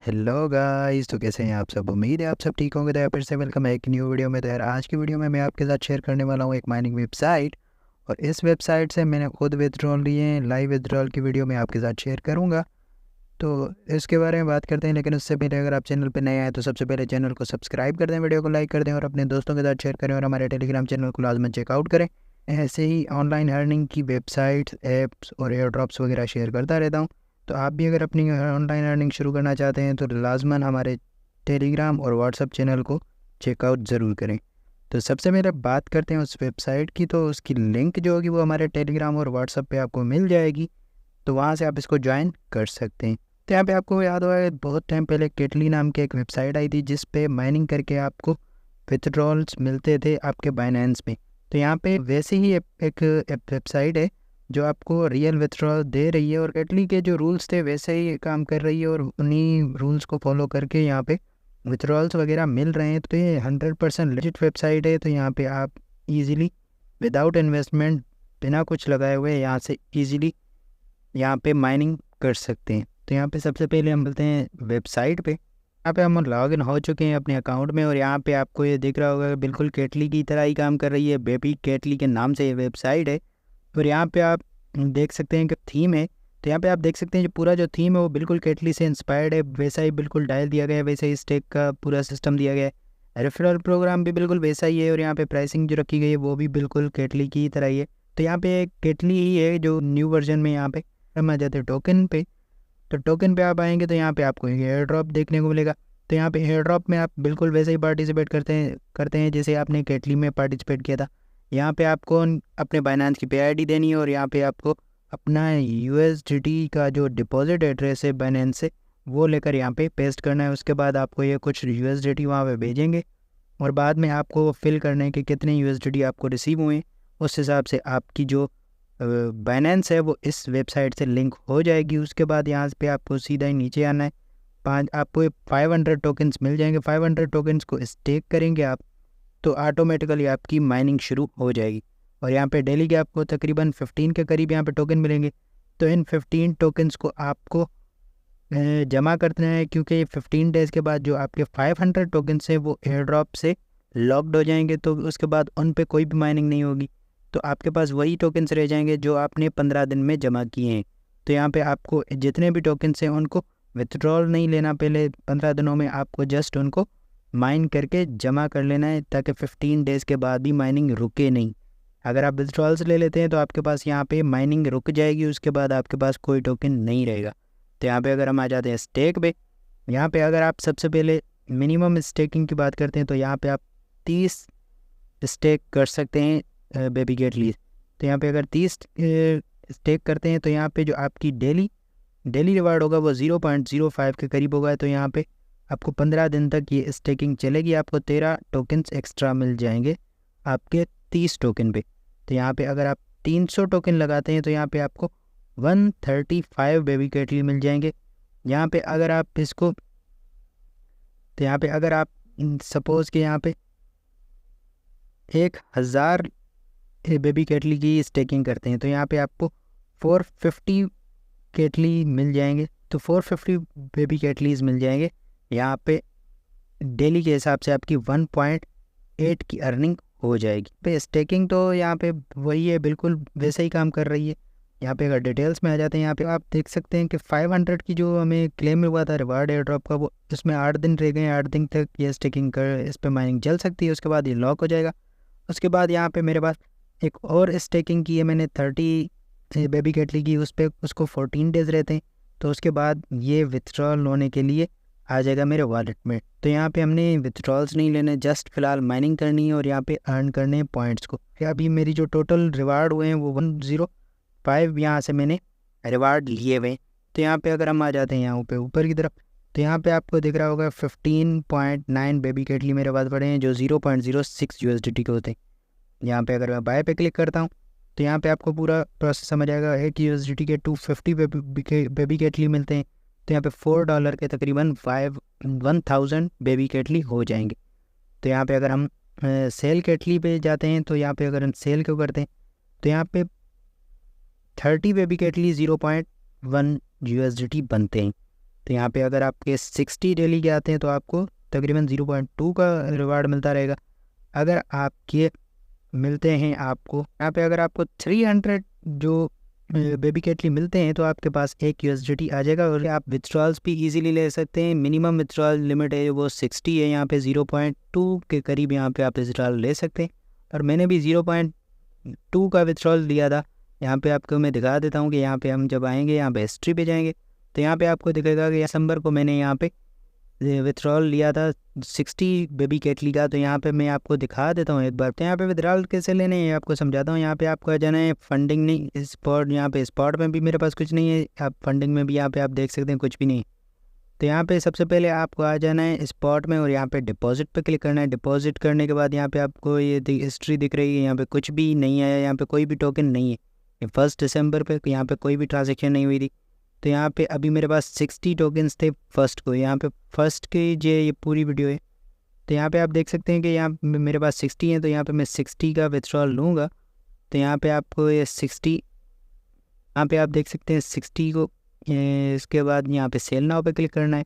Hello guys, तो कैसे हैं आप सब। उम्मीद है आप सब ठीक होंगे। तो यार फिर से वेलकम है एक न्यू वीडियो में। तो यार आज की वीडियो में मैं आपके साथ शेयर करने वाला हूँ एक माइनिंग वेबसाइट, और इस वेबसाइट से मैंने खुद विथड्रॉल लिए हैं। लाइव विथड्रॉल की वीडियो मैं आपके साथ शेयर करूँगा, तो इसके बारे में बात करते हैं। लेकिन उससे पहले अगर आप चैनल पर नए आए तो सबसे पहले चैनल को सब्सक्राइब कर दें, वीडियो को लाइक कर दें और अपने दोस्तों के साथ शेयर करें, और हमारे टेलीग्राम चैनल को लाजमन चेकआउट करें। ऐसे ही ऑनलाइन अर्निंग की वेबसाइट्स, ऐप्स और एयर ड्रॉप्स वगैरह शेयर करता रहता हूँ। तो आप भी अगर अपनी ऑनलाइन अर्निंग शुरू करना चाहते हैं तो लाजमन हमारे टेलीग्राम और व्हाट्सअप चैनल को चेकआउट ज़रूर करें। तो सबसे पहले बात करते हैं उस वेबसाइट की। तो उसकी लिंक जो होगी वो हमारे टेलीग्राम और व्हाट्सअप पे आपको मिल जाएगी, तो वहाँ से आप इसको ज्वाइन कर सकते हैं। तो यहाँ पे आपको याद होगा बहुत टाइम पहले केटली नाम की एक वेबसाइट आई थी जिस पे माइनिंग करके आपको विथड्रॉल्स मिलते थे आपके बाइनेंस में। तो यहाँ पे वैसे ही एक वेबसाइट है जो आपको रियल विथड्रॉल दे रही है, और केटली के जो रूल्स थे वैसे ही काम कर रही है, और उन्हीं रूल्स को फॉलो करके यहाँ पे विथड्रॉल्स वगैरह मिल रहे हैं। तो ये 100% लेजिट वेबसाइट है। तो यहाँ पे आप इजीली विदाउट इन्वेस्टमेंट, बिना कुछ लगाए हुए यहाँ से इजीली यहाँ पे माइनिंग कर सकते हैं। तो यहाँ पे सबसे पहले हम बोलते हैं वेबसाइट पे। यहाँ पे हम लॉग इन हो चुके हैं अपने अकाउंट में, और यहाँ पे आपको ये दिख रहा होगा बिल्कुल केटली की तरह ही काम कर रही है। बेबी केटली के नाम से ये वेबसाइट है। और यहाँ पे आप देख सकते हैं कि थीम है। तो यहाँ पे आप देख सकते हैं जो पूरा जो थीम है वो बिल्कुल केटली से इंस्पायर्ड है। वैसा ही बिल्कुल डायल दिया गया है, वैसे ही स्टेक का पूरा सिस्टम दिया गया है। रेफरल प्रोग्राम भी बिल्कुल वैसा ही है, और यहाँ पे प्राइसिंग जो रखी गई है वो भी बिल्कुल केटली की तरह ही है। तो यहाँ पे केटली ही है जो न्यू वर्जन में। यहाँ पे हम आ जाते हैं टोकन पे। तो टोकन पे आप आएंगे तो यहाँ पे आपको एयर ड्रॉप देखने को मिलेगा। तो यहाँ पे एयर ड्रॉप में आप बिल्कुल वैसे ही पार्टिसिपेट करते हैं जैसे आपने केटली में पार्टिसिपेट किया था। यहाँ पे आपको अपने बाइनेंस की पे देनी है, और यहाँ पे आपको अपना USDT का जो डिपॉजिट एड्रेस है बाइनेंस से वो लेकर यहाँ पे पेस्ट करना है। उसके बाद आपको ये कुछ USDT वहाँ पे भेजेंगे, और बाद में आपको फिल करना है कि कितने USDT आपको रिसीव हुए। उस हिसाब से आपकी जो बाइनेंस है वो इस वेबसाइट से लिंक हो जाएगी। उसके बाद यहाँ पे आपको सीधा ही नीचे आना है। आपको 500 टोकन्स मिल जाएंगे। 500 टोकन्स को स्टेक करेंगे आप, तो ऑटोमेटिकली आपकी माइनिंग शुरू हो जाएगी। और यहाँ पे डेली के आपको तकरीबन 15 के करीब यहाँ पे टोकन मिलेंगे। तो इन 15 टोकन्स को आपको जमा करना है, क्योंकि 15 डेज़ के बाद जो आपके 500 टोकन्स हैं वो एयर ड्रॉप से लॉक्ड हो जाएंगे। तो उसके बाद उन पे कोई भी माइनिंग नहीं होगी। तो आपके पास वही टोकन्स रह जाएंगे जो आपने 15 दिन में जमा किए हैं। तो यहाँ पे आपको जितने भी टोकन्स हैं उनको विथड्रॉल नहीं लेना, पहले 15 दिनों में आपको जस्ट उनको माइन करके जमा कर लेना है, ताकि 15 डेज़ के बाद भी माइनिंग रुके नहीं। अगर आप विथड्रॉल्स ले लेते हैं तो आपके पास यहाँ पे माइनिंग रुक जाएगी, उसके बाद आपके पास कोई टोकन नहीं रहेगा। तो यहाँ पे अगर हम आ जाते हैं स्टेक पे, यहाँ पे अगर आप सबसे पहले मिनिमम स्टेकिंग की बात करते हैं तो यहाँ पे आप 30 स्टेक कर सकते हैं बेबी केटली। तो यहाँ पे अगर 30 स्टेक करते हैं तो यहाँ पे जो आपकी डेली रिवार्ड होगा वो 0.05 के करीब होगा। तो यहाँ पे आपको 15 दिन तक ये स्टेकिंग चलेगी। आपको 13 टोकन्स एक्स्ट्रा मिल जाएंगे आपके 30 टोकन पे। तो यहाँ पे अगर आप 300 टोकन लगाते हैं तो यहाँ पे आपको 135 बेबी केटली मिल जाएंगे। यहाँ पे अगर आप इसको, तो यहाँ पे अगर आप सपोज़ कि यहाँ पे 1000 बेबी केटली की स्टेकिंग करते हैं तो यहाँ पे आपको 450 केटली मिल जाएंगे। तो 450 बेबी केटलीज मिल जाएंगे। यहाँ पे डेली के हिसाब से आपकी 1.8 की अर्निंग हो जाएगी। पे स्टेकिंग तो यहाँ पे वही है, बिल्कुल वैसे ही काम कर रही है। यहाँ पे अगर डिटेल्स में आ जाते हैं, यहाँ पे आप देख सकते हैं कि 500 की जो हमें क्लेम हुआ था रिवार्ड एयर ड्रॉप का, वो इसमें 8 दिन रह गए हैं। 8 दिन तक ये स्टेकिंग कर इस पर माइनिंग चल सकती है, उसके बाद ये लॉक हो जाएगा। उसके बाद यहाँ पे मेरे पास एक और स्टेकिंग की है मैंने 30 बेबी केटली की, उस पर उसको 14 डेज़ रहते हैं। तो उसके बाद ये विथड्रॉल होने के लिए आ जाएगा मेरे वॉलेट में। तो यहाँ पे हमने विथड्रॉल्स नहीं लेने, जस्ट फिलहाल माइनिंग करनी है और यहाँ पे अर्न करने हैं पॉइंट्स को। अभी मेरी जो टोटल रिवार्ड हुए हैं वो 105 यहाँ से मैंने रिवार्ड लिए हुए हैं। तो यहाँ पे अगर हम आ जाते हैं यहाँ पे ऊपर की तरफ, तो यहाँ पे आपको दिख रहा होगा 15.9 बेबी केटली मेरे पास पड़े हैं, जो 0.06 USDT के होते हैं। यहाँ पे अगर मैं बाय पे क्लिक करता हूँ तो यहाँ पे आपको पूरा प्रोसेस समझ आएगा। 1 USDT के 250 बेबी केटली मिलते हैं। तो यहाँ पे $4 के तकरीबन 1000 बेबी केटली हो जाएंगे। तो यहाँ पे अगर हम सेल केटली पे जाते हैं तो यहाँ पे अगर हम सेल क्यों करते हैं तो यहाँ पे 30 बेबी केटली 0.1 USDT बनते हैं। तो यहाँ पे अगर आपके 60 डेली के आते हैं तो आपको तकरीबन 0.2 का रिवार्ड मिलता रहेगा। अगर आपके मिलते हैं आपको यहाँ पे अगर आपको 300 जो बेबी कैटली मिलते हैं तो आपके पास 1 USDT आ जाएगा और आप विथड्रॉल्स भी इजीली ले सकते हैं। मिनिमम विथड्रॉल लिमिट है वो 60 है, यहाँ पे 0.2 के करीब यहाँ पे आप विथड्रॉल ले सकते हैं। और मैंने भी 0.2 का विथड्रॉल लिया था। यहाँ पे आपको मैं दिखा देता हूँ कि यहाँ पे हम जब आएंगे यहाँ पे हिस्ट्री पे जाएंगे तो यहाँ पे आपको दिखेगा कि दिसंबर को मैंने यहाँ पे विथड्रॉल लिया था 60 बेबी कैटली का। तो यहाँ पे मैं आपको दिखा देता हूँ एक बार। तो यहाँ पे विथड्रॉल कैसे लेने हैं आपको समझाता हूँ। यहाँ पे आपको आ जाना है फंडिंग नहीं स्पॉट, यहाँ पे स्पॉट में भी मेरे पास कुछ नहीं है, आप फंडिंग में भी यहाँ पे आप देख सकते हैं कुछ भी नहीं। तो यहाँ पे सबसे पहले आपको आ जाना है स्पॉट में और यहाँ पे डिपॉजिट पे क्लिक करना है। डिपॉजिट करने के बाद यहाँ पे आपको ये हिस्ट्री दिख रही है, यहाँ पे कुछ भी नहीं आया, यहाँ पे कोई भी टोकन नहीं है। 1 दिसंबर पे यहाँ पे कोई भी ट्रांजेक्शन नहीं हुई थी। तो यहाँ पे अभी मेरे पास 60 टोकन्स थे फर्स्ट को। यहाँ पे फर्स्ट की जो ये पूरी वीडियो है तो यहाँ पे आप देख सकते हैं कि यहाँ मेरे पास 60 है। तो यहाँ पे मैं 60 का विथड्रॉल लूँगा। तो यहाँ पे आपको ये 60 यहाँ पे आप देख सकते हैं 60 को। इसके बाद यहाँ पे सेल नाउ पे क्लिक करना है।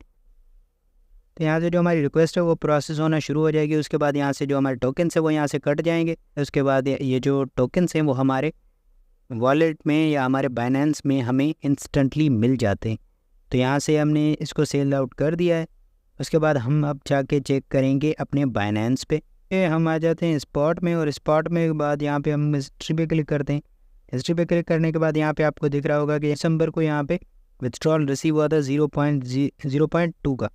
तो यहाँ से जो हमारी रिक्वेस्ट है वो प्रोसेस होना शुरू हो जाएगी। उसके बाद यहाँ से जो हमारे टोकन्स है वो यहाँ से कट जाएंगे। उसके बाद ये जो टोकन्स हैं वो हमारे वॉलेट में या हमारे बाइनेंस में हमें इंस्टेंटली मिल जाते हैं। तो यहाँ से हमने इसको सेल आउट कर दिया है। उसके बाद हम अब जाके चेक करेंगे अपने बाइनेंस पे। हम आ जाते हैं स्पॉट में और स्पॉट में के बाद यहाँ पे हम हिस्ट्री पे क्लिक करते हैं। हिस्ट्री पे क्लिक करने के बाद यहाँ पे आपको दिख रहा होगा कि दिसंबर को यहाँ पे विथड्रॉल रिसीव हुआ था 0.2 का।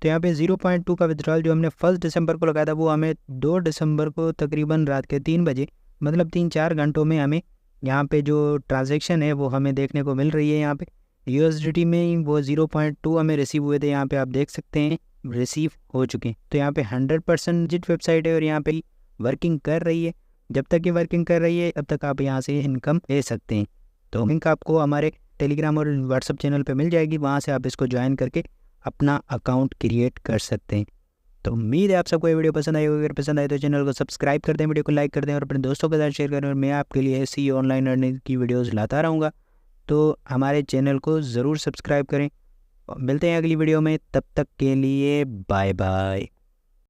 तो यहाँ पे 0.2 का विथड्रॉल जो हमने 1 दिसंबर को लगाया था वो हमें 2 दिसंबर को तकरीबन रात के 3 बजे मतलब 3-4 घंटों में हमें यहाँ पे जो ट्रांजैक्शन है वो हमें देखने को मिल रही है। यहाँ पे USDT में वो 0.2 हमें रिसीव हुए थे। यहाँ पे आप देख सकते हैं रिसीव हो चुके हैं। तो यहाँ पे 100% लेजिट वेबसाइट है और यहाँ पे वर्किंग कर रही है। जब तक ये वर्किंग कर रही है तब तक आप यहाँ से इनकम ले सकते हैं। तो लिंक आपको हमारे टेलीग्राम और व्हाट्सअप चैनल पे मिल जाएगी, वहाँ से आप इसको ज्वाइन करके अपना अकाउंट क्रिएट कर सकते हैं। तो उम्मीद है आप सबको ये वीडियो पसंद आई होगी। अगर पसंद आए तो चैनल को सब्सक्राइब कर दें, वीडियो को लाइक कर दें और अपने दोस्तों के साथ शेयर करें। और मैं आपके लिए ऐसी ऑनलाइन अर्निंग की वीडियोस लाता रहूँगा, तो हमारे चैनल को ज़रूर सब्सक्राइब करें। मिलते हैं अगली वीडियो में, तब तक के लिए बाय बाय।